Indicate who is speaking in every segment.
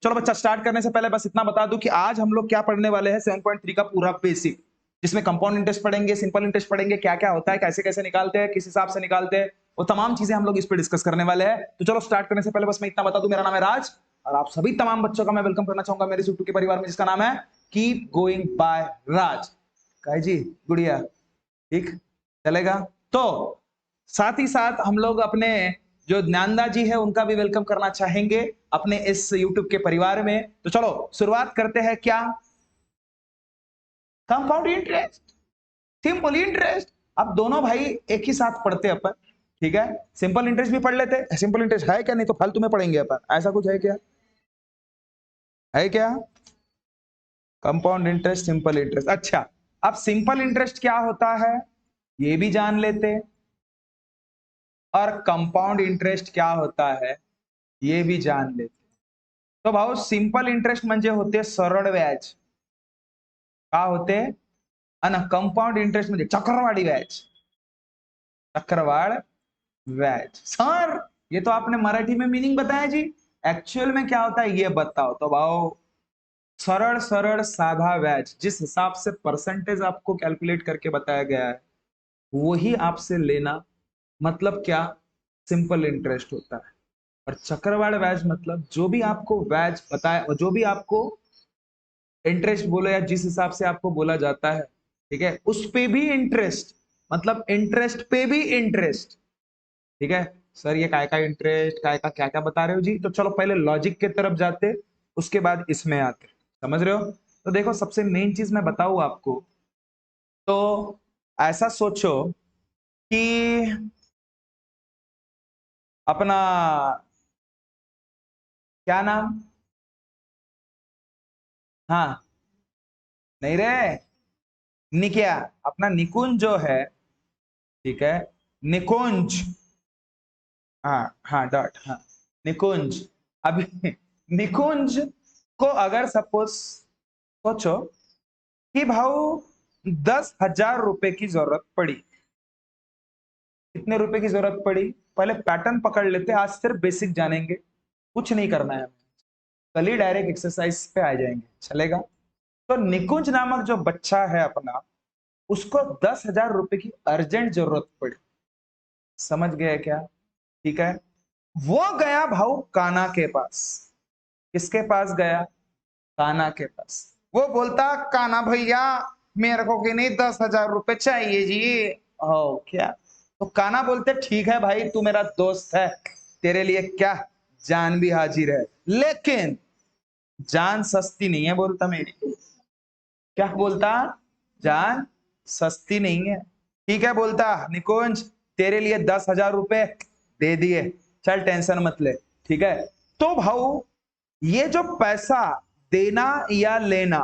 Speaker 1: चलो बच्चा, स्टार्ट करने से पहले बस इतना बता दूं कि आज हम लोग क्या पढ़ने वाले हैं 7.3 का पूरा बेसिक, जिसमें कंपाउंड इंटरेस्ट पढ़ेंगे, सिंपल इंटरेस्ट पढ़ेंगे, क्या क्या होता है, कैसे कैसे निकालते हैं, किस हिसाब से निकालते हैं, वो तमाम चीजें हम लोग इस पे डिस्कस करने वाले हैं। तो चलो स्टार्ट करने से पहले बस मैं इतना बता दूं, मेरा नाम है राज और आप सभी तमाम बच्चों का मैं वेलकम करना चाहूंगा मेरे यूट्यूब के परिवार में, जिसका नाम है कीप गोइंग बाय राज। काय जी, गुड़िया ठीक चलेगा। तो साथ ही साथ हम लोग अपने जो ज्ञानदा जी है उनका भी वेलकम करना चाहेंगे अपने इस यूट्यूब के परिवार में। तो चलो शुरुआत करते हैं। क्या कंपाउंड इंटरेस्ट, सिंपल इंटरेस्ट, अब दोनों भाई एक ही साथ पढ़ते हैं अपन, ठीक है। सिंपल इंटरेस्ट भी पढ़ लेते हैं, सिंपल इंटरेस्ट है क्या, नहीं तो फालतू में पढ़ेंगे अपन, ऐसा कुछ है क्या, है क्या? कंपाउंड इंटरेस्ट, सिंपल इंटरेस्ट, अच्छा। अब सिंपल इंटरेस्ट क्या होता है ये भी जान लेते हैं, और कंपाउंड इंटरेस्ट क्या होता है ये भी जान लेते। तो भाऊ सिंपल इंटरेस्ट म्हणजे होते सरळ व्याज, का होते, आणि कंपाउंड इंटरेस्ट म्हणजे चक्रवाढी व्याज, चक्रवाढ़ व्याज। सर ये तो आपने मराठी में मीनिंग बताया जी, एक्चुअल में क्या होता है ये बताओ। तो भाऊ सरल सरल साधा व्याज, जिस हिसाब से परसेंटेज आपको कैलकुलेट करके बताया गया है वही आपसे लेना, मतलब क्या, सिंपल इंटरेस्ट होता है। और चक्रवाढ़ व्याज मतलब जो भी आपको व्याज बताया, जो भी आपको इंटरेस्ट बोलो या जिस हिसाब से आपको बोला जाता है, ठीक है, उस पे भी इंटरेस्ट, मतलब इंटरेस्ट पे भी इंटरेस्ट, ठीक है। सर ये काय का इंटरेस्ट, काय का क्या क्या बता रहे हो जी, तो चलो पहले लॉजिक की तरफ जाते, उसके बाद इसमें आते, समझ रहे हो। तो देखो सबसे मेन चीज मैं बताऊं आपको, तो ऐसा सोचो कि अपना क्या नाम, हाँ नहीं रे, निकिया, अपना निकुंज जो है, ठीक है, निकुंज, हाँ हाँ डॉट, हाँ निकुंज। अभी निकुंज को अगर सपोज सोचो कि भाऊ 10,000 रुपए की जरूरत पड़ी, कितने रुपए की जरूरत पड़ी, पहले पैटर्न पकड़ लेते, आज सिर्फ बेसिक जानेंगे, कुछ नहीं करना है, कल ही डायरेक्ट एक्सरसाइज पे आ जाएंगे, चलेगा। तो निकुंज नामक जो बच्चा है अपना, उसको 10,000 रुपए की अर्जेंट जरूरत पड़ी, समझ गया क्या, ठीक है। वो गया भाऊ काना के पास, किसके पास गया, काना के पास। वो बोलता काना भैया मेरे को कि नहीं 10,000 रुपए चाहिए जी। ओ क्या, तो काना बोलते ठीक है भाई तू मेरा दोस्त है, तेरे लिए क्या जान भी हाजिर है, लेकिन जान सस्ती नहीं है, बोलता मेरी, क्या बोलता, जान सस्ती नहीं है, ठीक है। बोलता निकुंज तेरे लिए 10,000 रुपए दे दिए, चल टेंशन मत ले, ठीक है। तो भाऊ ये जो पैसा देना या लेना,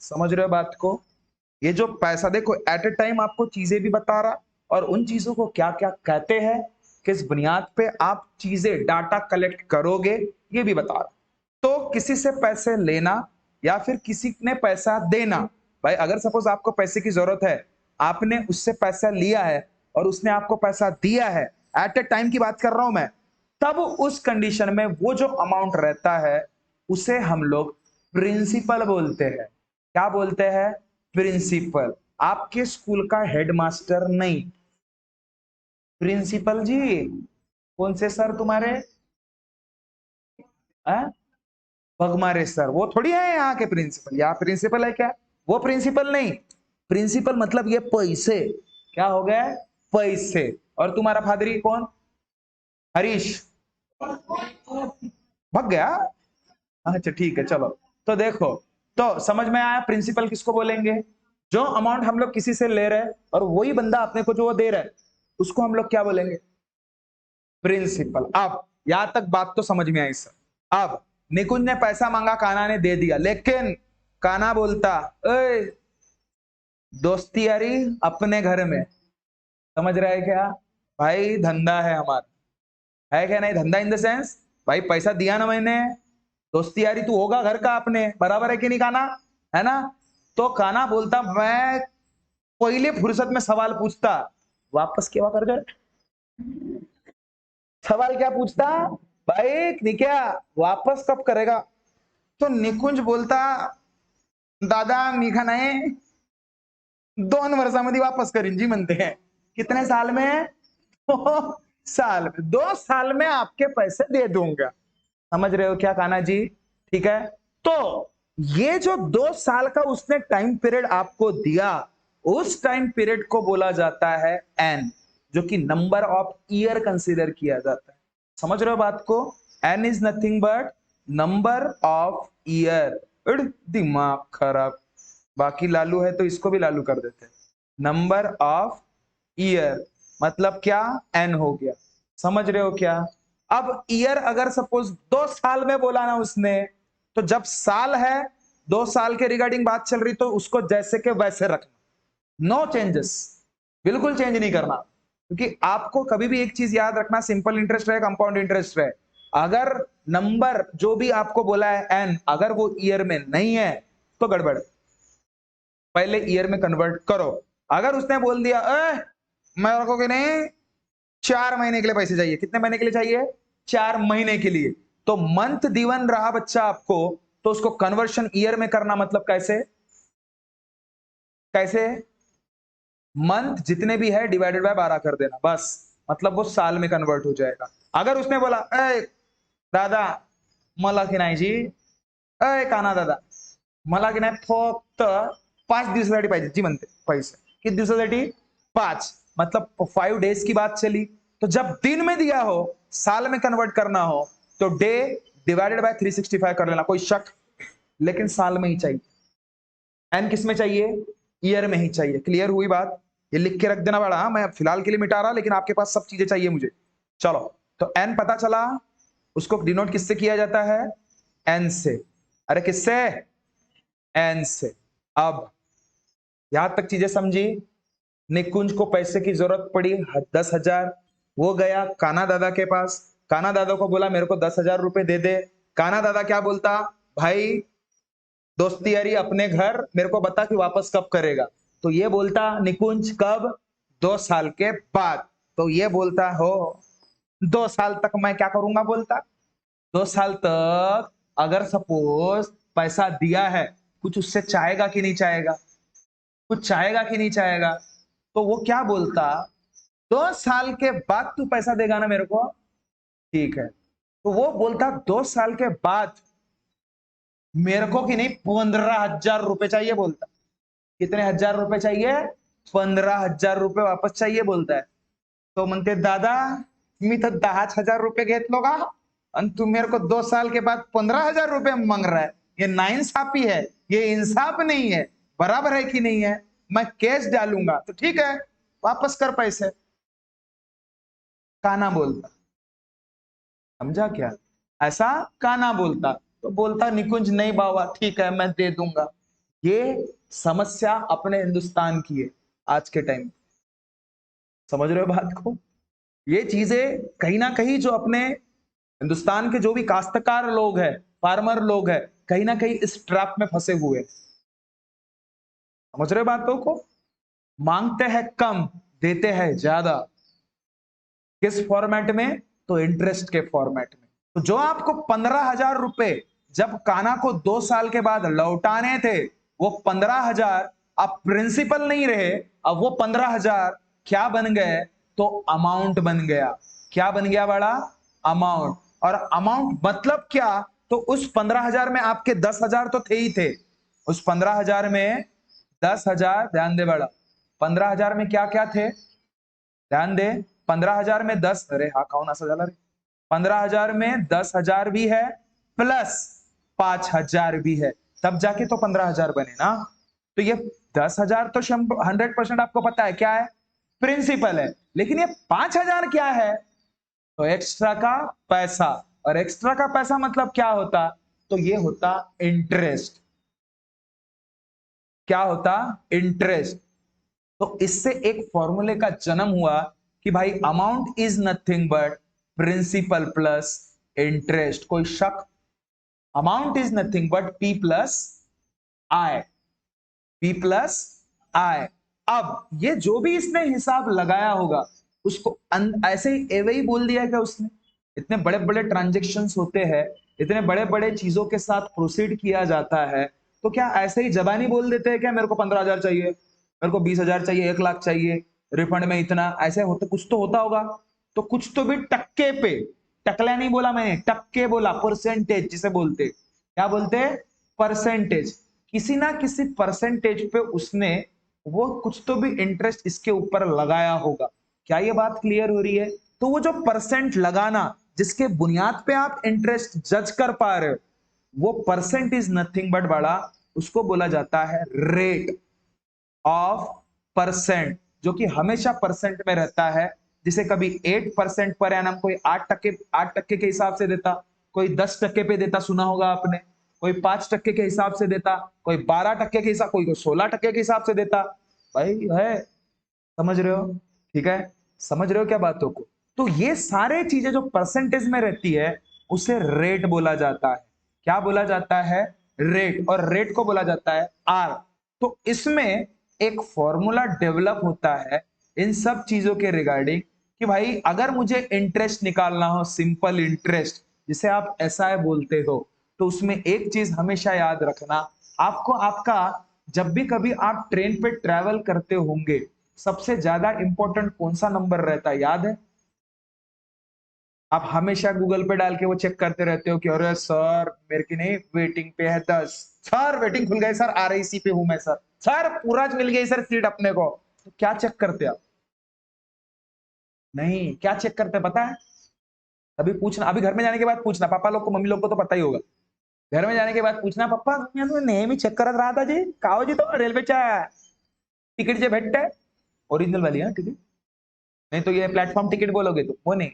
Speaker 1: समझ रहे हो बात को, ये जो पैसा देखो एट ए टाइम आपको चीजें भी बता रहा, और उन चीजों को क्या क्या कहते हैं, किस बुनियाद पे आप चीजें डाटा कलेक्ट करोगे ये भी बता रहा। तो किसी से पैसे लेना या फिर किसी ने पैसा देना, भाई अगर सपोज आपको पैसे की जरूरत है, आपने उससे पैसा लिया है और उसने आपको पैसा दिया है, एट ए टाइम की बात कर रहा हूं मैं, तब उस कंडीशन में वो जो अमाउंट रहता है उसे हम लोग प्रिंसिपल बोलते हैं। क्या बोलते हैं, प्रिंसिपल। आपके स्कूल का हेडमास्टर नहीं, प्रिंसिपल जी। कौन से सर तुम्हारे, भगमारे सर, वो थोड़ी है यहाँ के प्रिंसिपल, यहाँ प्रिंसिपल है क्या, वो प्रिंसिपल नहीं। प्रिंसिपल मतलब ये पैसे, क्या हो गया, पैसे। और तुम्हारा फादरी कौन, हरीश, भाग गया, अच्छा ठीक है चलो। तो देखो, तो समझ में आया प्रिंसिपल किसको बोलेंगे, जो अमाउंट हम लोग किसी से ले रहे हैं और वही बंदा अपने को जो वो दे रहा है उसको हम लोग क्या बोलेंगे, प्रिंसिपल। अब यहां तक बात तो समझ में आई सर। अब निकुंज ने पैसा मांगा, काना ने दे दिया, लेकिन काना बोलता ए दोस्ती यारी अपने घर में, समझ रहा है क्या, भाई धंधा है हमारा, है क्या नहीं, धंधा इन द सेंस भाई पैसा दिया ना मैंने, दोस्ती यारी तू होगा घर का अपने, बराबर है कि नहीं काना, है ना। तो काना बोलता मैं पहले फुर्सत में सवाल पूछता, वापस क्या कर दे, सवाल क्या पूछता, भाई निक्या वापस कब करेगा, तो निकुंज बोलता, दादा मी का नाही 2 वर्षामध्ये वापस करीन जी म्हणते हैं। कितने साल में? 2 साल में। 2 साल में आपके पैसे दे दूंगा। समझ रहे हो क्या कान्हा जी? ठीक है, तो ये जो 2 साल का उसने टाइम पीरियड आपको दिया, उस टाइम पीरियड को बोला जाता है एन, जो कि नंबर ऑफ ईयर कंसीडर किया जाता है। समझ रहे हो बात को? N is nothing but number of year. दिमाग खराब, बाकी लालू है तो इसको भी लालू कर देते हैं। नंबर ऑफ ईयर मतलब क्या? एन हो गया। समझ रहे हो क्या? अब ईयर अगर सपोज 2 साल में बोला ना उसने, तो जब साल है, 2 साल के रिगार्डिंग बात चल रही, तो उसको जैसे के वैसे रखना, नो चेंजेस, बिल्कुल चेंज नहीं करना। क्योंकि आपको कभी भी एक चीज याद रखना, सिंपल इंटरेस्ट रहे, कंपाउंड इंटरेस्ट रहे, अगर नंबर जो भी आपको बोला है एन, अगर वो ईयर में नहीं है तो गड़बड़, पहले ईयर में कन्वर्ट करो। अगर उसने बोल दिया मेरे को कि नहीं 4 महीने के लिए पैसे चाहिए, कितने महीने के लिए चाहिए? 4 महीने के लिए, तो मंथ दिवन रहा बच्चा आपको, तो उसको कन्वर्शन ईयर में करना, मतलब कैसे? कैसे? मंथ जितने भी है डिवाइडेड बाय 12 कर देना, बस, मतलब वो साल में कन्वर्ट हो जाएगा। अगर उसने बोला दादा मला की नाही जी, काना दादा मला की नाही फक्त 5 दिवसासाठी पाहिजे जी म्हणते पैसे, किती दिवसासाठी? 5, मतलब 5 डेज की बात चली, तो जब दिन में दिया हो, साल में कन्वर्ट करना हो, तो डे डिवाइडेड बाय 365 कर लेना, कोई शक, लेकिन साल में ही चाहिए। एन किस में चाहिए? ईयर में ही चाहिए। क्लियर हुई बात? ये लिख के रख देना बड़ा, मैं फिलहाल के लिए मिटा रहा, लेकिन आपके पास सब चीजें चाहिए मुझे। चलो, तो एन पता चला, उसको डिनोट किससे किया जाता है? एन से। अरे किससे? एन से। अब यहां तक चीजें समझी? निकुंज को पैसे की जरूरत पड़ी 10,000, वो गया काना दादा के पास, काना दादा को बोला मेरे को 10,000 रुपए दे दे। काना दादा क्या बोलता? भाई दोस्ती यारी अपने घर, मेरे को बता कि वापस कब करेगा। तो ये बोलता निकुंज कब? 2 साल के बाद। तो ये बोलता हो 2 साल तक मैं क्या करूंगा? बोलता 2 साल तक अगर सपोज पैसा दिया है, कुछ उससे चाहेगा कि नहीं चाहेगा? कुछ चाहेगा कि नहीं चाहेगा? तो वो क्या बोलता? 2 साल के बाद तू पैसा देगा ना मेरे को? ठीक है। तो वो बोलता 2 साल के बाद मेरे को कि नहीं 15,000 रुपए चाहिए बोलता। कितने हजार रुपए चाहिए? 15,000 रुपए वापस चाहिए बोलता है। तो म्हणते दादा मी तर 10,000 रुपये घेतलो का, आणि तू मेरे को 2 साल के बाद 15,000 रुपये मांग रहा है, ये नाइंसाफी है, ये इंसाफ नहीं है, बराबर है कि नहीं है? मैं केस डालूंगा। तो ठीक है, वापस कर पैसे। काना बोलता, समझा क्या? ऐसा काना बोलता, तो बोलता निकुंज नहीं बाबा ठीक है मैं दे दूंगा। ये समस्या अपने हिंदुस्तान की है आज के टाइम। समझ रहे हो बात को? ये चीजें कहीं ना कहीं जो अपने हिंदुस्तान के जो भी काश्तकार लोग हैं, फार्मर लोग हैं, कहीं ना कहीं इस ट्रैप में फंसे हुए। समझ रहे हो बातों को? मांगते हैं कम, देते हैं ज्यादा। किस फॉर्मेट में? तो इंटरेस्ट के फॉर्मेट में। तो जो आपको 15,000 रुपए जब काना को 2 साल के बाद लौटाने थे, वो 15,000 अब प्रिंसिपल नहीं रहे, अब वो 15,000 क्या बन गए? तो अमाउंट बन गया। क्या बन गया बड़ा? अमाउंट। और अमाउंट मतलब क्या? तो उस 15,000 में आपके 10,000 तो थे ही थे। उस 15,000 में 10,000, ध्यान दे बड़ा, 15,000 में क्या क्या थे? ध्यान दे, 15,000 में 10, अरे हा कौन असा झाला रे, 15,000 में 10,000 भी है प्लस 5,000 भी है, तब जाके तो 15,000 बने ना। तो ये 10,000 तो 100% आपको पता है क्या है? प्रिंसिपल है। लेकिन ये 5,000 क्या है? तो एक्स्ट्रा का पैसा। और एक्स्ट्रा का पैसा मतलब क्या होता? तो ये होता इंटरेस्ट। क्या होता? इंटरेस्ट। तो इससे एक फॉर्मूले का जन्म हुआ कि भाई amount is nothing but principal plus interest. कोई शक? Amount is nothing but P plus I, P plus I. अब ये जो भी इसने हिसाब लगाया होगा उसको ऐसे ही एवे ही बोल दिया क्या उसने? इतने बड़े बड़े ट्रांजेक्शन्स होते हैं, इतने बड़े बड़े चीजों के साथ प्रोसीड किया जाता है, तो क्या ऐसे ही जबानी बोल देते हैं क्या मेरे को 15,000 चाहिए, मेरे को 20,000 चाहिए, 1 लाख चाहिए, रिफंड में इतना, ऐसे होता, कुछ तो होता होगा। तो कुछ तो भी टक्के पे, टकला नहीं बोला मैंने, टक्के बोला, परसेंटेज जिसे बोलते, क्या बोलते हैं, परसेंटेज। किसी ना किसी परसेंटेज पे उसने वो कुछ तो भी इंटरेस्ट इसके ऊपर लगाया होगा। क्या ये बात क्लियर हो रही है? तो वो जो परसेंट लगाना जिसके बुनियाद पे आप इंटरेस्ट जज कर पा रहे हो, वो परसेंट इज नथिंग बट बड़ा, उसको बोला जाता है रेट ऑफ परसेंट, जो कि हमेशा परसेंट में रहता है। जिसे कभी 8% पर एनम कोई 8% के हिसाब से देता, कोई 10% पे देता, सुना होगा आपने, कोई 5% के हिसाब से देता, कोई 12% के हिसाब, कोई 16% के हिसाब से देता। भाई है, समझ रहे हो? ठीक है, समझ रहे हो क्या बातों को? तो ये सारे चीजें जो परसेंटेज में रहती है उसे रेट बोला जाता है। क्या बोला जाता है? रेट। और रेट को बोला जाता है आर। तो इसमें एक फॉर्मूला डेवलप होता है इन सब चीजों के रिगार्डिंग, कि भाई अगर मुझे इंटरेस्ट निकालना हो, सिंपल इंटरेस्ट जिसे आप एसआई बोलते हो, तो उसमें एक चीज हमेशा याद रखना, आपको आपका जब भी कभी आप ट्रेन पे ट्रैवल करते होंगे, सबसे ज्यादा इंपॉर्टेंट कौन सा नंबर रहता है, याद है? आप हमेशा गूगल पे डाल के वो चेक करते रहते हो कि अरे सर मेरे की नहीं, वेटिंग पे है 10, सर वेटिंग खुल गई सर, आरआईसी पे हूं मैं सर, सर पूरा मिल गई सर सीट अपने को। तो क्या चेक करते आप? नहीं, क्या चेक करते पता है? अभी पूछना, अभी घर में जाने के बाद पूछना, पापा लोग को मम्मी लोग को तो पता ही होगा। घर में जाने के बाद पूछना, पप्पा मैं नेहमी चेक करत रहा था जी, काओ जी तो रेल्वेच्या तिकीट जे भेटते ओरिजिनल वाली, हाँ टिकट, नहीं तो ये प्लेटफॉर्म टिकट बोलोगे तो वो नहीं,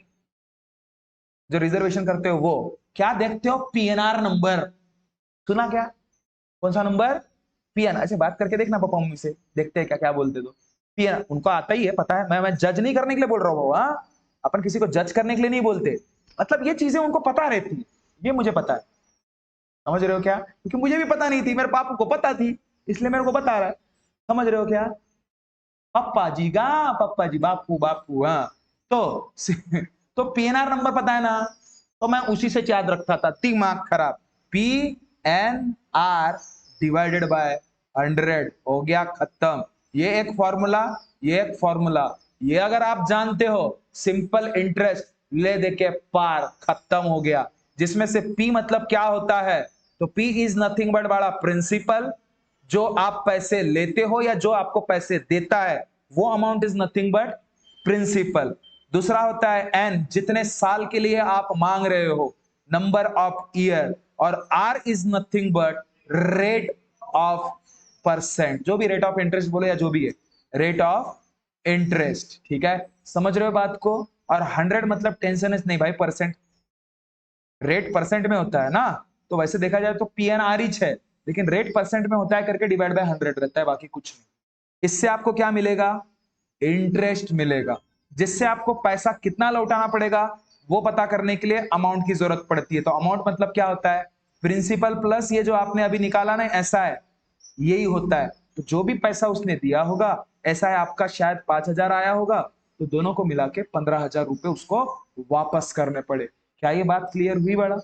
Speaker 1: जो रिजर्वेशन करते हो वो। क्या देखते हो? PNR number. सुना क्या? कौन सा नंबर? पीएनआर। अच्छा बात करके देखना पापा मम्मी से, देखते हैं क्या क्या बोलते। तो पीएनआर उनको आता ही है, पता है, मैं जज नहीं करने के लिए बोल रहा हूँ, हाँ, अपन किसी को जज करने के लिए नहीं बोलते, मतलब ये चीजें उनको पता रहती है, ये मुझे पता है। समझ रहे हो क्या? क्योंकि मुझे भी पता नहीं थी, मेरे पापा को पता थी, इसलिए मेरे को बता रहा है। समझ रहे हो क्या? पप्पा जी का, पप्पा जी, बापू बापू, हाँ। तो तो पीएनआर नंबर पता है ना, तो मैं उसी से याद रखता था, दिमाग खराब। पीएनआर डिवाइडेड बाय 100 हो गया, खत्म। ये एक फॉर्मूला, ये एक फॉर्मूला, ये अगर आप जानते हो, सिंपल इंटरेस्ट ले दे के पार, खत्म हो गया। जिसमें से पी मतलब क्या होता है? तो पी इज नथिंग बट बड़ा प्रिंसिपल, जो आप पैसे लेते हो या जो आपको पैसे देता है, वो amount is nothing but principal. दूसरा होता है एन, जितने साल के लिए आप मांग रहे हो, नंबर ऑफ ईयर। और R is nothing but rate of percent, जो भी रेट ऑफ इंटरेस्ट बोले या जो भी है, रेट ऑफ इंटरेस्ट। ठीक है, समझ रहे हो बात को? और 100 मतलब टेंशन नहीं भाई, परसेंट, रेट परसेंट में होता है ना, तो वैसे देखा जाए तो पीएनआर ही है, लेकिन रेट परसेंट में होता है करके डिवाइड बाय 100 रहता है, बाकी कुछ नहीं। इससे आपको क्या मिलेगा? इंटरेस्ट मिलेगा, जिससे आपको पैसा कितना लौटाना पड़ेगा वो पता करने के लिए अमाउंट की जरूरत पड़ती है। तो अमाउंट मतलब क्या होता है? प्रिंसिपल प्लस ये जो आपने अभी निकाला ना, ऐसा है, यही होता है। तो जो भी पैसा उसने दिया होगा, ऐसा है आपका शायद 5,000 आया होगा, तो दोनों को मिला के 15,000 रुपए उसको वापस करने पड़े। क्या ये बात क्लियर हुई बड़ा?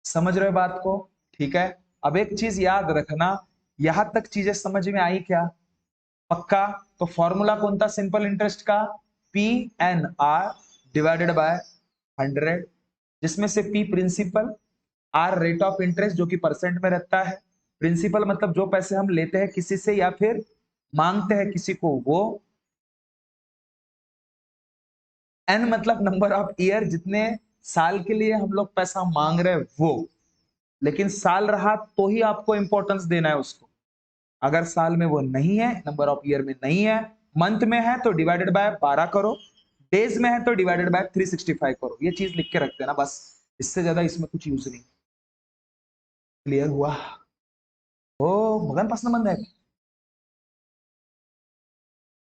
Speaker 1: समझ रहे हो बात को? ठीक है, अब एक चीज याद रखना, यहां तक चीजें समझ में आई क्या? पक्का? तो फॉर्मूला कौन था सिंपल इंटरेस्ट का? P N R divided by 100, जिसमें से P principal, R rate of interest जो कि परसेंट में रहता है, प्रिंसिपल मतलब जो पैसे हम लेते हैं किसी से या फिर मांगते हैं किसी को वो, एन मतलब नंबर ऑफ ईयर, जितने साल के लिए हम लोग पैसा मांग रहे हैं वो। लेकिन साल रहा तो ही आपको इंपॉर्टेंस देना है उसको, अगर साल में वो नहीं है, नंबर ऑफ ईयर में नहीं है, मंथ में है तो डिवाइडेड बाय 12 करो, डेज में है तो डिवाइडेड बाय 365 करो। ये चीज लिख के रखते हैं ना बस, इससे ज्यादा इसमें कुछ यूज नहीं। क्लियर हुआ? ओ, मगन पासन बंद है।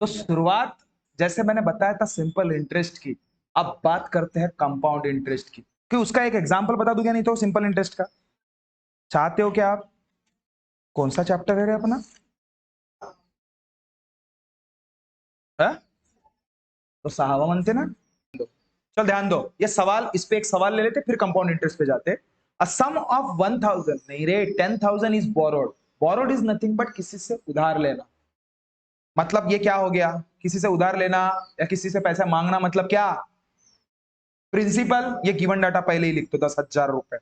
Speaker 1: तो शुरुआत जैसे मैंने बताया था सिंपल इंटरेस्ट की, अब बात करते हैं कंपाउंड इंटरेस्ट की, कि उसका एक एग्जांपल बता दूं क्या, नहीं तो सिंपल इंटरेस्ट का चाहते हो क्या आप? कौन सा चैप्टर है रे अपना? है? तो सहावा म्हणते ना, चल ध्यान दो, ये सवाल, इस पे एक सवाल ले लेते फिर कंपाउंड इंटरेस्ट पे जाते। अ सम ऑफ 1000, नहीं रे, 10,000 is borrowed. Borrowed is nothing but किसी से उधार लेना। मतलब ये क्या हो गया, किसी से उधार लेना या किसी से पैसा मांगना, मतलब क्या, प्रिंसिपल। ये गिवन डाटा पहले ही लिख दो, 10,000 रुपए।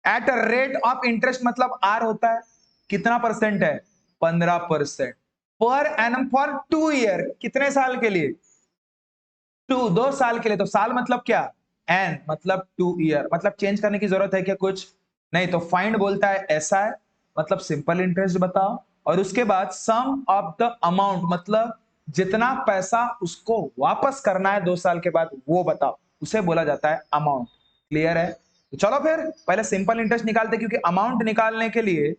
Speaker 1: At a rate of interest, मतलब आर होता है, कितना परसेंट है, 15%। पर एनम फॉर 2 ईयर, कितने साल के लिए, 2 साल के लिए। तो साल मतलब क्या, एन मतलब 2 ईयर। मतलब चेंज करने की जरूरत है क्या कुछ, नहीं। तो फाइंड बोलता है ऐसा है, मतलब सिंपल इंटरेस्ट बताओ, और उसके बाद सम ऑफ द अमाउंट, मतलब जितना पैसा उसको वापस करना है 2 साल के बाद वो बताओ, उसे बोला जाता है अमाउंट। क्लियर है। तो चलो फिर पहले सिंपल इंटरेस्ट निकालते, क्योंकि अमाउंट निकालने के लिए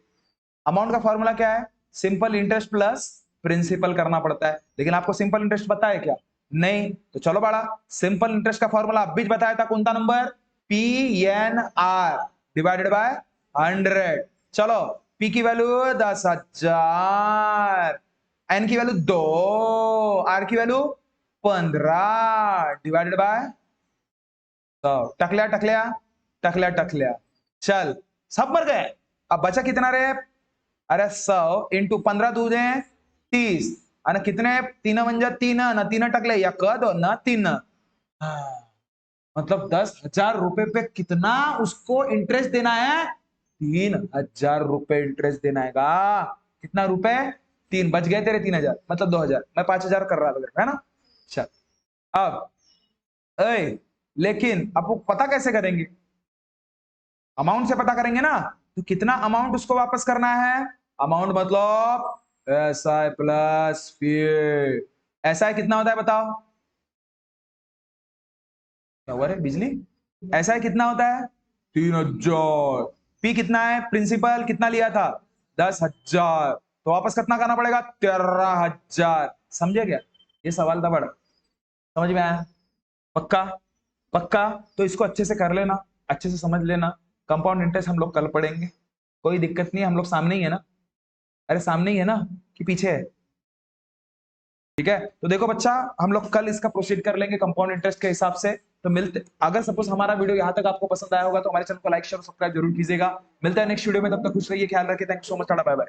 Speaker 1: अमाउंट का फॉर्मूला क्या है, सिंपल इंटरेस्ट प्लस प्रिंसिपल करना पड़ता है। लेकिन आपको सिंपल इंटरेस्ट पता है क्या, नहीं। तो चलो बड़ा, सिंपल इंटरेस्ट का फॉर्मूला अब भी बताया था, कौन सा number, P N R divided by 100। चलो, पी की वैल्यू 10,000, एन की वैल्यू 2, आर की वैल्यू 15 डिवाइडेड बाय 100। टकलिया टकलिया टकलिया टकलिया, चल सब मर गए। अब बचा कितना रे, अरे 100 इंटू 15 दूजे 30, आणि कितने, 3 म्हणजे 3 ना, 3 टकले या क दो ना 3। मतलब 10,000 रुपए पे कितना उसको इंटरेस्ट देना है, 3,000 रुपए इंटरेस्ट देना है। कितना रुपए, 3 बच गए तेरे, 3,000 मतलब 2,000, मैं 5,000 कर रहा था, है ना। चल अब, ए, लेकिन आपको पता कैसे करेंगे, अमाउंट से पता करेंगे ना। तो कितना अमाउंट उसको वापस करना है, अमाउंट मतलब S I plus P. S I कितना होता है बताओ, क्या हुआ रे बिजली, एस आई कितना होता है, 3,000। पी कितना है, प्रिंसिपल कितना लिया था, 10,000। तो वापस कितना करना पड़ेगा, 13,000। समझे क्या, ये सवाल था बड़ा, समझ में आया, पक्का पक्का। तो इसको अच्छे से कर लेना, अच्छे से समझ लेना। कंपाउंड इंटरेस्ट हम लोग कल पढ़ेंगे, कोई दिक्कत नहीं है, हम लोग सामने ही है ना, अरे सामने ही है ना कि पीछे है, ठीक है। तो देखो बच्चा, हम लोग कल इसका प्रोसीड कर लेंगे कंपाउंड इंटरेस्ट के हिसाब से। तो मिलते, अगर सपोज हमारा वीडियो यहाँ तक आपको पसंद आया होगा तो हमारे चैनल को लाइक शेयर सब्सक्राइब जरूर कीजिएगा। मिलता है नेक्स्ट वीडियो में, तब तक खुश रहिए, ख्याल रखिए। Thank you so much, tata bye bye.